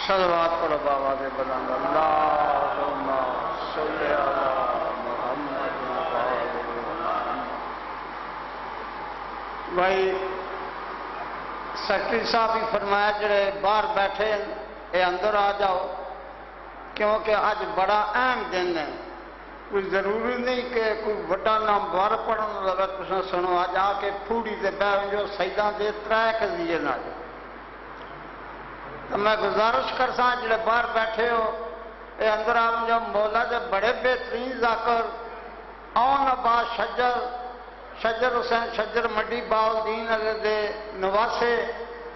صلوات پڑھو بابا دے بلند اللہم صلی علی محمد بھائی سیکرٹری صاحب بھی فرمایا جڑے باہر بیٹھے اے اندر آ جاؤ کیونکہ آج بڑا اہم دن ہے کوئی ضروری نہیں کہ کوئی بڑا نام بار پڑھن لگا تساں سنو آج آ کے پھوڑی تے بیٹھ جو سیداں دے ترے قضیے نہ تو میں گزارش کرساں جڑے باہر بیٹھے ہو اے اندر آ جاؤ مولا دے بڑے بہترین ذاکر آن عباس شجر حسین شجر مڈی باؤدین دے نواسے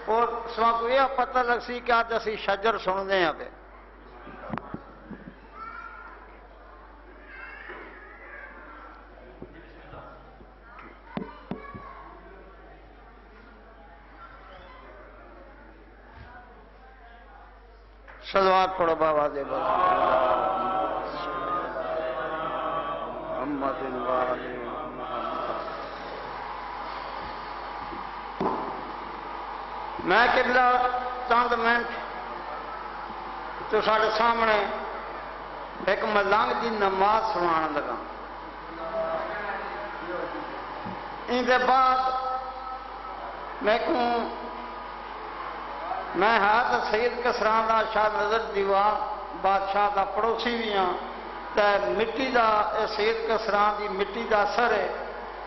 اور سواں کو یہ پتہ لگ سی کہ آج اسی شجر سننے ہیں پہ صلوات پڑھو بابا دے محمد والی میں قبلہ چند منٹ تو سارے سامنے ایک ملنگ دی نماز سنانا لگا ان کے بعد میں ہاتھ سید کسران دا شاہ نظر دیوان بادشاہ دا پڑوسی بھی ہاں تے مٹی دا سید کسران دی مٹی دا اثر ہے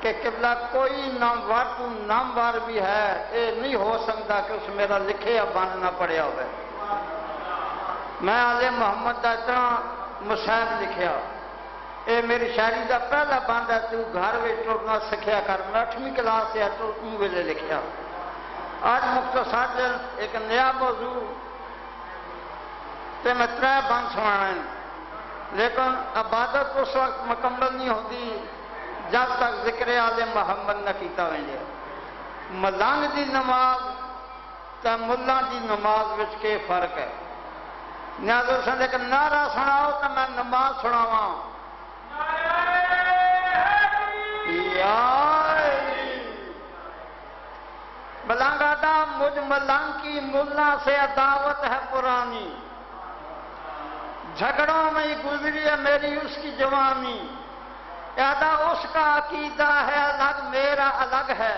کہ قبلہ کوئی ناموار بھی ہے یہ نہیں ہو سکتا کہ اس میرا لکھے یا بند نہ پڑیا ہوئے میں آل محمد دا اتنا مسائب لکھیا اے میری شاعری دا پہلا بند ہے تو گھر میں ٹرنا سکھیا کر میں 8ویں کلاس سے ٹرن ویلے لکھیا آج مختصر ایک نیا موضوع تے میں 3 بند سنانا ہے لیکن عبادت اس وقت مکمل نہیں ہوتی جب تک ذکر آل محمد نہ کیتا ویندے ملنگ دی نماز تے ملہ دی نماز وچ کے فرق ہے نیازر سن ایک نعرہ سناؤ تو میں نماز سناواں ملنگ آدھا مجھ ملنگ کی ملہ سے عداوت ہے پرانی جھگڑوں میں گزری ہے میری اس کی جوانی آدھا اس کا عقیدہ ہے الگ میرا الگ ہے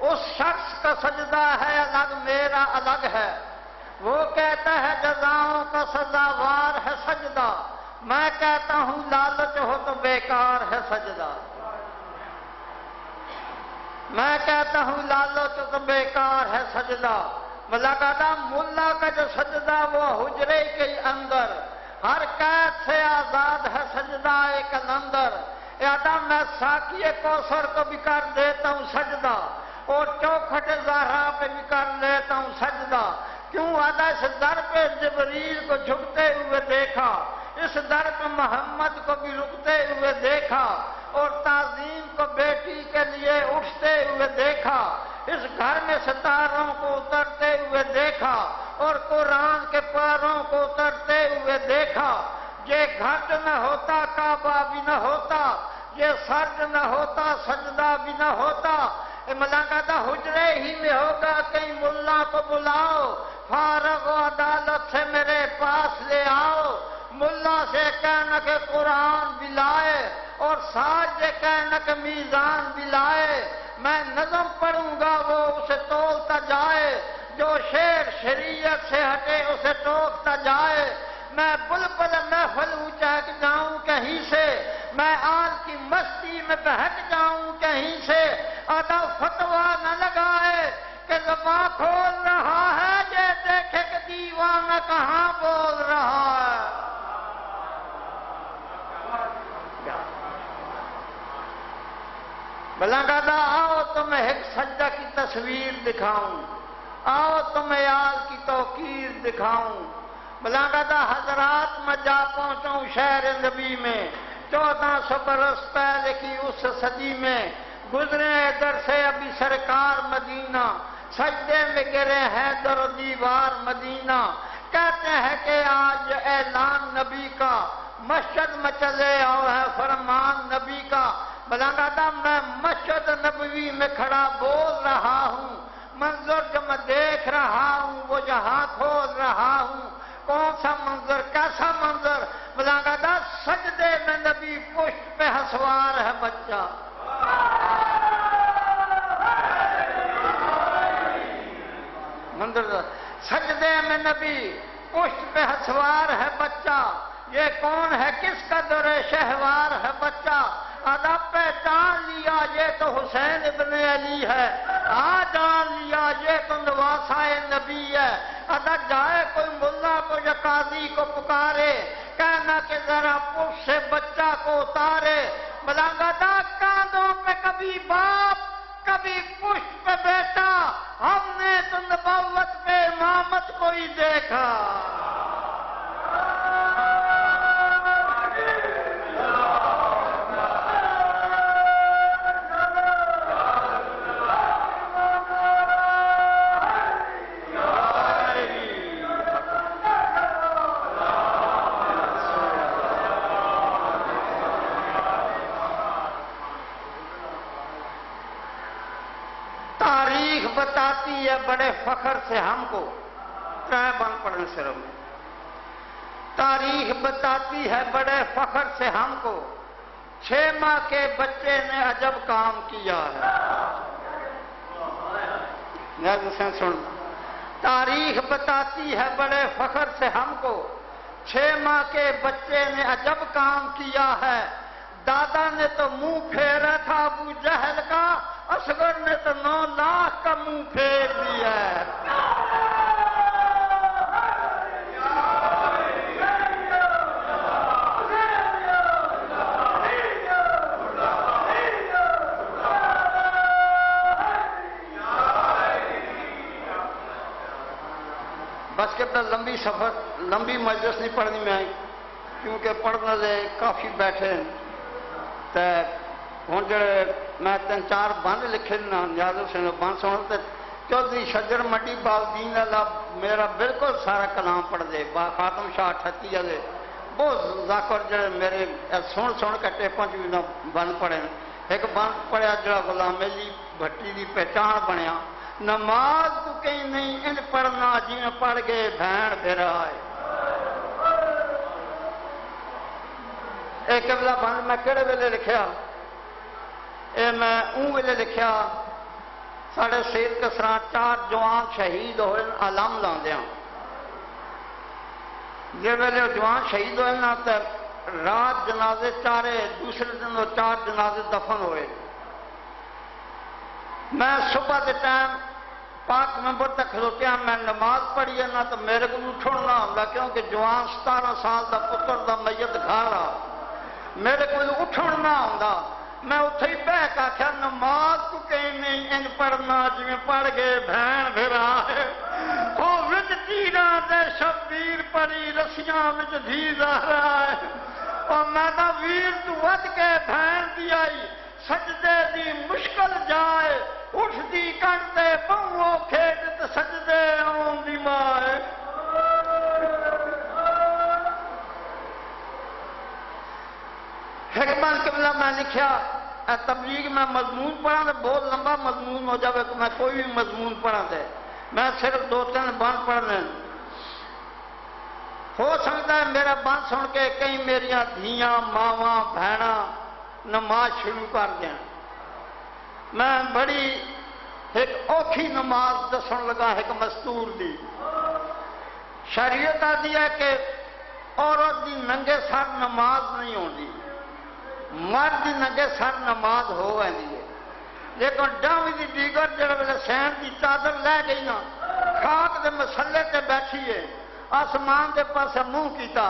اس شخص کا سجدہ ہے الگ میرا الگ ہے وہ کہتا ہے جزاؤں کا سزاوار ہے سجدہ میں کہتا ہوں لالچ ہو تو بیکار ہے سجدہ میں کہتا ہوں لالچ تو بیکار ہے سجدہ ملاقاتہ ملا کا جو سجدہ وہ حجرے کے اندر ہر قید سے آزاد ہے سجدہ ایک کلندر یادا میں ساقی کوثر کو بھی کر دیتا ہوں سجدہ اور چوکھٹ زہرا پہ بھی کر لیتا ہوں سجدہ کیوں آدھا اس در پہ جبریل کو جھکتے ہوئے دیکھا اس در پہ محمد کو بھی رکتے ہوئے دیکھا اور تعظیم کو بیٹی کے لیے اٹھتے ہوئے دیکھا اس گھر میں ستاروں کو اترتے ہوئے دیکھا اور قرآن کے پاروں کو اترتے ہوئے دیکھا یہ گھٹ نہ ہوتا کعبہ بھی نہ ہوتا یہ سرد نہ ہوتا سجدہ بھی نہ ہوتا ملاقاتہ حجرے ہی میں ہوگا کہیں ملا کو بلاؤ فارغ و عدالت سے میرے پاس لے آؤ ملا سے کہنا کہ قرآن بھی لائے اور ساتھ یہ کہنا کہ میزان بھی لائے میں نظم پڑھوں گا وہ اسے تولتا جائے جو شعر شریعت سے ہٹے اسے ٹوکتا جائے میں بلبل محفل اونچا جاؤں کہیں سے میں آل کی مستی میں بہک جاؤں کہیں سے آدھا فتوا نہ لگائے کہ زباں کھول رہا ہے یہ دیکھے کہ دیوانہ کہاں بول رہا ہے بلنگادہ آؤ تمہیں ایک سجدہ کی تصویر دکھاؤں آؤ تمہیں آل کی توقیر دکھاؤں بلنگادہ حضرات میں جا پہنچوں شہر نبی میں 1400 برس پہلے کی اس صدی میں گزرے ادھر سے ابھی سرکار مدینہ سجدے میں گرے ہیں در و دیوار مدینہ کہتے ہیں کہ آج اعلان نبی کا مسجد میں چلے اور ہے فرمان نبی کا بلنگادہ میں مسجد نبوی میں کھڑا بول رہا ہوں منظر جو میں دیکھ رہا ہوں وہ جہاں کھول رہا ہوں کون سا منظر، کیسا منظر؟ بلا کہتا سجدے میں نبی، پشت پہ ہسوار ہے بچہ. منظر سجدے میں نبی، پشت پہ ہسوار ہے بچہ. یہ کون ہے، کس کا در شہوار ہے بچہ؟ آدھا پہچان لیا یہ تو حسین ابن علی ہے، جان لیا یہ تو نواسہ نبی ہے. آدھا جائے کوئی ملا کو یا قاضی کو پکارے، کہنا کہ ذرا پشت سے بچہ کو اتارے. بلانگا تھا کاندھوں پہ کبھی باپ، کبھی پشت پہ بیٹا، ہم نے تو نبوت پہ امامت کو ہی دیکھا. بتاتی ہے بڑے فخر سے ہم کو، ترائے بند پڑھنے سے رہو. تاریخ بتاتی ہے بڑے فخر سے ہم کو، 6 ماہ کے بچے نے عجب کام کیا ہے. سن، تاریخ بتاتی ہے بڑے فخر سے ہم کو، 6 ماہ کے بچے نے عجب کام کیا ہے. دادا نے تو منہ پھیرا تھا ابو جہل کا، اصغر نے تو 9 لاکھ کا منہ پھیر دیا ہے. بس کتنا لمبی مجلس نہیں پڑھنی میں آئی، کیونکہ پڑھنے لے کافی بیٹھے تو ہوں جڑے میں 3-4 بند لکھے نا نیاز حسین بند سن، چودھری شجر منڈی بالدین اللہ میرا بالکل سارا کلام پڑھ دے. خاتم شاہ 38 والے بہت ذاکر جڑے میرے سن کے ٹیپاں چ بھی بند پڑھے. ایک بند پڑھیا جڑا غلام علی بھٹی کی پہچان بنیا، نماز تو کہیں نہیں ان پڑھنا جی پڑھ گئے بھین پھرا ہے. ایک قبلہ بند میں کہڑے ویلے لکھیا، اے میں اون ویلے لکھیا ساڑھے سید کسران 4 جوان شہید ہوئے علم لاندیاں. جے ویلے جوان شہید ہوئے نا تو رات جنازے چارے، دوسرے دن وہ 4 جنازے دفن ہوئے. میں صبح کے ٹائم پاک ممبر تک کھلوتیا، میں نماز پڑھی ہے نا تو میرے کو اٹھن نہ آتا، کیونکہ جوان 17 سال دا پتر دا میت گھر رہا، میرے کو اٹھن نہ آتا. میں اتھے ہی بہ کے آخیا نماز کو کہیں نہیں ان پڑھنا جی پڑھ گئے بہن پھرا ہے. وہ وچ تیراں دے شبیر پڑی رسیاں وچ دھی زہرا ہے. اور میں دا ویر تو ود کے بہن دی آئی، سجدے دی مشکل جائے، اٹھ دی کنڈے بہو کھیت تے سجدے آن دی مائے. حکمت قبلہ میں لکھیا تبلیغ میں مضمون پڑھا تو بہت لمبا مضمون ہو جائے کہ میں کوئی بھی مضمون پڑھا دے، میں صرف 2-3 بند پڑھنے. ہو سکتا ہے میرا بند سن کے کئی میریاں دھیاں ماواں بہناں نماز شروع کر دیں. میں بڑی ایک اوکھی نماز دسن لگا، ایک مستور دی. شریعت آتی ہے کہ عورت دی ننگے سر نماز نہیں ہوتی، مرد دی ننگے سر نماز ہو گئی ہے. لیکن ڈاوی دی دیگر جڑے ویلے سین دی چادر لے گئی نا، خاک دے مسلے تے بیٹھیے، آسمان دے پاسے منہ کیتا،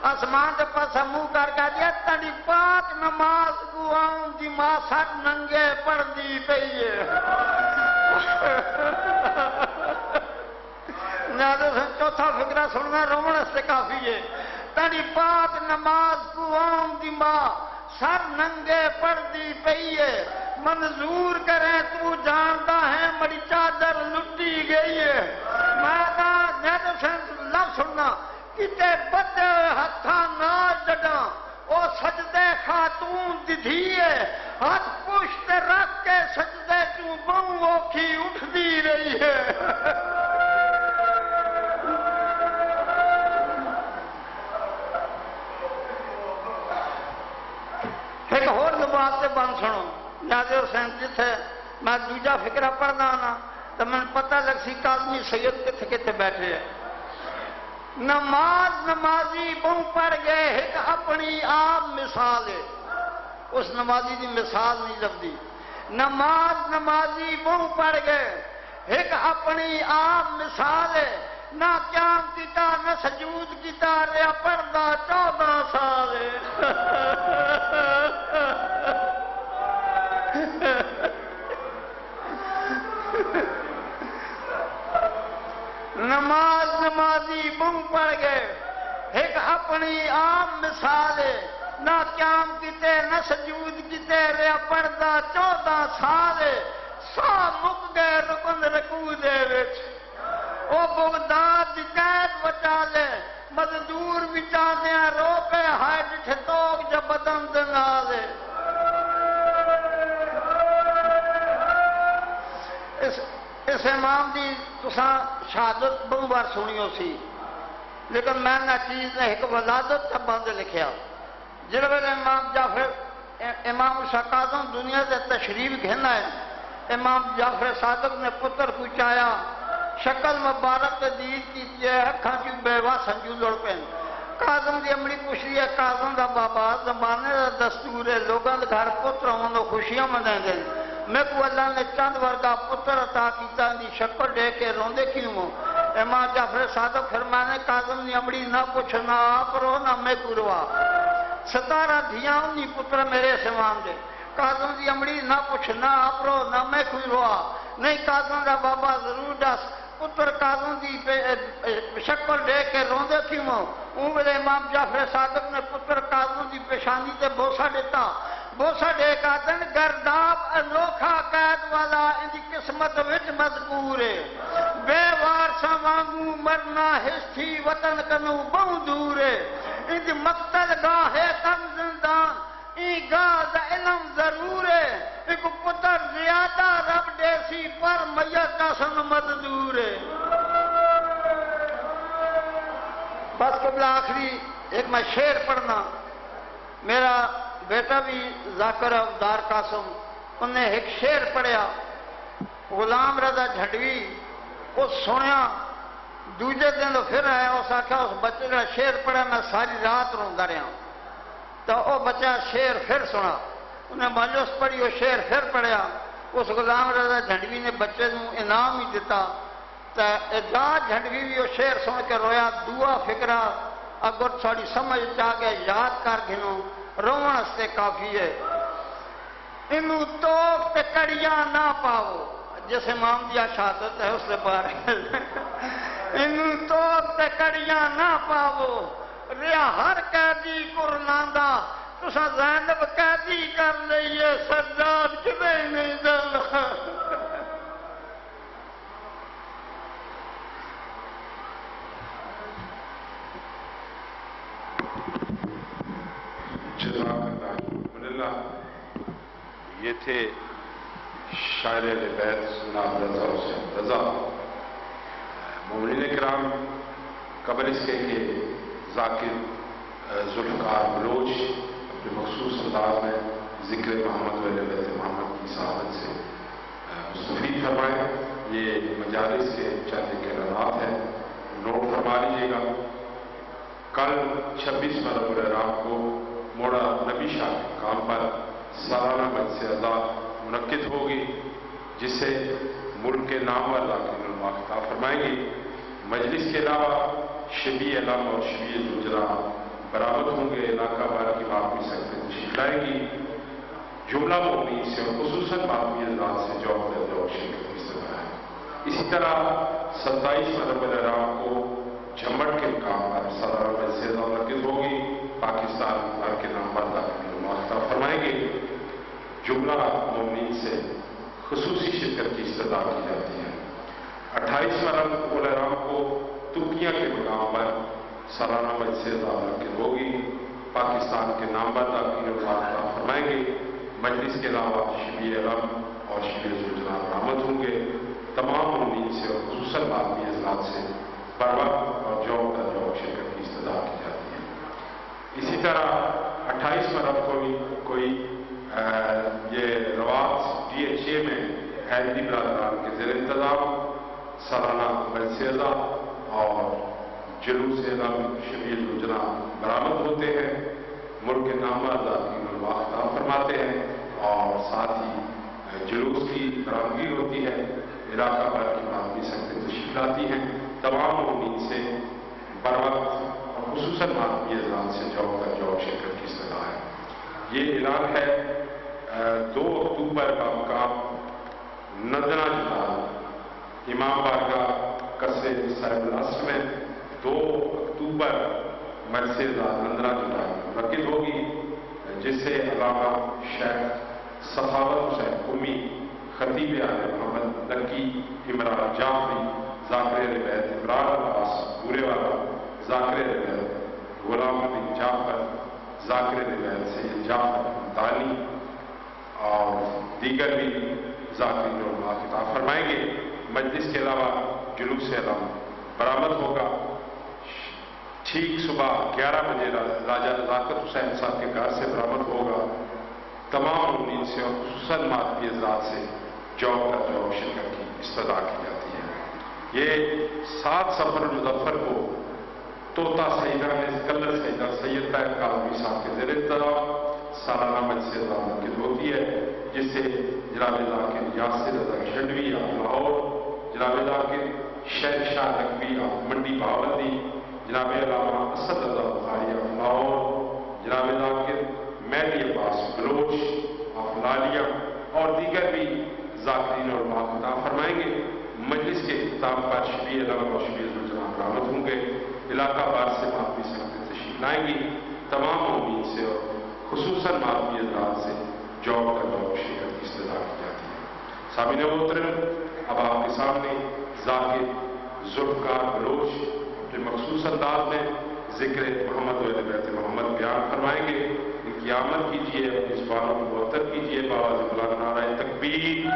آسمان دے پاسے منہ کر کے دیا تڑی پاک نماز کو آؤں دی ماں سر ننگے پڑھ دی پئی ہے. چوتھا فکرہ سننا رومن سے کافی ہے. تڑی پاک نماز کو آؤں دی ماں سر ننگے پڑھ دی پئی ہے. منظور کرے تو جانتا ہے مری چادر لٹی گئی ہے. میں کہا لفظ سننا کتے بدے ہتھاں نہ جڈاں، او سجدے خاتون دی دھی ہے، ہاتھ پشت رکھ کے سجدے چوں بہو اوکھی اٹھ دی رہی ہے. ایک اور نماز سے بن سنو نیازِ حسین جتھے میں دوجا فکرہ پڑھنا نا تو میں پتہ لگ سی کاظمی سید کتھے کتھے بیٹھے ہیں نماز نمازی بہوں پڑھ گئے ایک اپنی آپ مثال ہے اس نمازی دی مثال نہیں لبدی نماز نمازی بہوں پڑھ گئے ایک اپنی آپ مثال ہے نہ قیام کیتا نہ سجود کیتا ریا پردہ 14 سال ہے نماز نمازی بم پڑ گئے ایک اپنی عام مثال ہے نہ قیام کیتے نہ سجود کیتے ریا پردہ 14 سال ہے سا مک گئے رکن رکوع دے وچ او بغداد دی قید بچا لے مزدور بچا دیا رو پہ ہائے جٹھے توک جب بدن دے نالے اس امام دی تساں شہادت بہت بار سنی ہو سی لیکن میں نہ چیز نے ایک ولادت کا بند لکھیا جڑے ویلے امام جعفر امام شاہ کاظم دنیا سے تشریف گھنا ہے امام جعفر صادق نے پتر پوچھایا شکل مبارک دید کی اکھاں چوں بیوا سنجو لڑ پین کاظم دی امڑی پوچھلی ہے کاظم دا بابا زمانے دا دستور ہے لوگاں دے گھر پتر ہون نو خوشیاں منائیں دے میں کو اللہ نے چند ورگا پتر عطا کیتا دی شکل دے کے روندے کیوں ہوں امام جعفر صادق فرمانے کاظم دی امڑی نہ پوچھ نہ آپ رو نہ میں کو روا 17 دھیاں انہی پتر میرے سمان دے کاظم دی امڑی نہ پوچھ نہ آپ رو نہ میں کو روا نہیں کاظم دا بابا ضرور دس پتر کاظم دی شکل دے کے روندے کیوں ہوں میرے امام جعفر صادق نے پتر کاظم دی پیشانی تے بوسا دیتا بوسا دے کا دن گرداب انوکھا قید والا ان دی قسمت وچ مذکور ہے بے وارثاں وانگوں مرنا ہستی وطن کنوں بہوں دور ہے ان دی مقتل گاہ تن زندان ای گاہ دا علم ضرور ہے ایک پتر زیادہ رب دیسی پر میت سن مددور ہے بس قبل آخری ایک میں شعر پڑھنا میرا بیٹا بھی ذاکر ابدار قاسم انہیں ایک شعر پڑھیا غلام رضا جھنڈوی اس سنیا دوجے دن پھر آیا اس آکھا اس بچے کا شعر پڑھا میں ساری رات روندا رہا تو وہ بچہ شعر پھر سنا انہیں مایوس پڑھی وہ شعر پھر پڑھیا اس غلام رضا جھنڈوی نے بچے کو انعام ہی دیتا تو اجاز جھنڈوی بھی وہ شعر سن کے رویا دعا فکرہ اگر تھوڑی سمجھ چاہ کے یاد کر گھنوں رومن سے کافی ہے انہوں توک تے کڑیاں نہ پاؤ جس امام دیا شہادت ہے اس سے بارے انہوں توک تے کڑیاں نہ پاؤ ریا ہر قیدی قرناندہ تسا زینب قیدی کر لئیے سجاد کبھی نہیں دل یہ تھے شاعر اہل بیت جناب رضا حسین رضا مومنین کرام قبل اس کے ذاکر ذوالفقار بلوچ اپنے مخصوص انداز میں ذکر محمد و اہل بیت محمد کی صحابت سے مستفید فرمائے یہ مجالس کے چند اعلانات ہیں نوٹ فرما لیجیے گا کل 26 ربیع الاول کو موڑا نبی شاہ کے کام پر سالانہ مجلس اعضاء منعقد ہوگی جس سے ملک کے نامور ذاکرین علماء خطاب فرمائیں گے مجلس کے علاوہ شبیہ علم اور شبیہ زوجرا برآمد ہوں گے علاقہ بھر کی باقی سکتے تشریف لائے گی جملہ مومنین سے اور خصوصاً باقی حضرات سے جو شرکت کی سبب ہے اسی طرح 27 ربیع الاول کو جھمٹ کے مقام پر سالانہ مجلس اعضاء منعقد ہوگی پاکستان بھر کے نامور ذاکرین علماء خطاب فرمائیں گے جملہ مومنین سے خصوصی شرکت کی استدعا کی جاتی ہے 28 ربیع الاول کو ترکیہ کے مقام پر سالانہ مجلس اعضاء منعقد ہوگی پاکستان کے نامور ذاکرین علماء خطاب فرمائیں گے مجلس کے علاوہ شبیہ علم اور شبیہ زوجرا برآمد ہوں گے تمام مومنین سے اور خصوصاً باقی حضرات سے بر وقت اور جوق در جوق شرکت کی استدعا کی جاتی ہے اسی طرح 28 ربیع کو بھی کوئی حیدری برادران کے زیر انتظام سالانہ مجلس اعلیٰ اور جلوس اعلیٰ شبیل یوجنا برآمد ہوتے ہیں، ملک کے نامور ذاکرین علماء خطاب فرماتے ہیں اور ساتھ ہی جلوس کی برآمدگی ہوتی ہے، علاقہ بھر کی ماہمی سنگتیں تشریف لاتی ہیں۔ تمام امید سے بر وقت اور خصوصاً ماہمی اذان سے جوب کا جوب شرکت کی صلاح ہے۔ یہ اعلان ہے 2 اکتوبر کا مقام ندنا جلال امام بارگاہ قصر صاحب العصر میں 2 اکتوبر مجلس ندنا جلال منعقد ہوگی، جس سے علامہ شیخ سخاوت حسین قمی، خطیب اہل محمد نقی عمران جعفری، ذاکر اہل بیت عمران عباس بورے والا، ذاکر اہل بیت غلام بن جعفر، ذاکر اہل بیت سید جعفر دانی اور دیگر بھی ذاکرین علماء خطاب فرمائیں گے۔ مجلس کے علاوہ جلوس اعلان برآمد ہوگا ٹھیک صبح 11 بجے راجہ نزاکت حسین صاحب کے گھر سے برآمد ہوگا۔ تمام امید سے اور خصوصاً ماہمی حضرات سے جوب کا جوب شرکت کی استدعا کی جاتی ہے۔ یہ 7 سفر المظفر کو طوطا سیدہ کلر سیدہ سید طاہر کاظمی صاحب کے زیر انتظام سالانہ مجلس اعلیٰ منعقد ہوتی ہے، جس سے جناب ذاکر یاسر رضا شنڈوی آف لاہور، جناب ذاکر شہر شاہ نقوی آف منڈی بہاولپور، جناب علامہ اسد رضا بخاری آف لاہور، جناب ذاکر مہدی عباس بلوچ آف لالیہ اور دیگر بھی ذاکرین علماء خطاب فرمائیں گے۔ مجلس کے اختتام پر شبیہ علم اور شبیہ یوجنا برآمد ہوں گے، علاقہ بار سے ماہمی سنگتیں تشریف لائیں گی۔ تمام امید سے اور خصوصاً ماہمی حضرات سے جوب کا جوب شرکت کی استدعا کی جاتی ہے۔ سامعین محترم، اب آپ کے سامنے ذاکر ذوالفقار بلوچ جو مخصوص انداز میں ذکر محمد و اہل بیت محمد بیان فرمائیں گے۔ ان کی آمد کیجیے، اپنی زبانوں کو معطر کیجیے، بآواز بلند نعرہ تکبیر،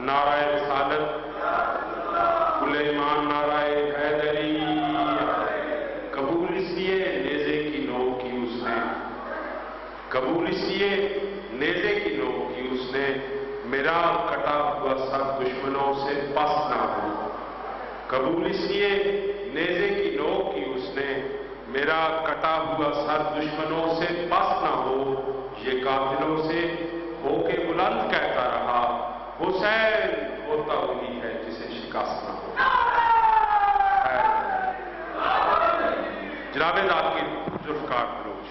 نعرہ رسالت، کل ایمان، نعرہ حیدری۔ قبول اس لیے نیزے کی نوک کی اس نے، قبول اس لیے نیزے کی نوک کی اس نے، میرا کٹا ہوا سر دشمنوں سے پس نہ ہو۔ قبول اس لیے نیزے کی نوک کی اس نے، میرا کٹا ہوا سر دشمنوں سے پس نہ ہو۔ یہ قاتلوں سے ہو کے بلند کہتا رہا، حسین ہوتا وہی ہے جسے شکست نہ ہو۔ جناب ذاکر ذوالفقار بلوچ۔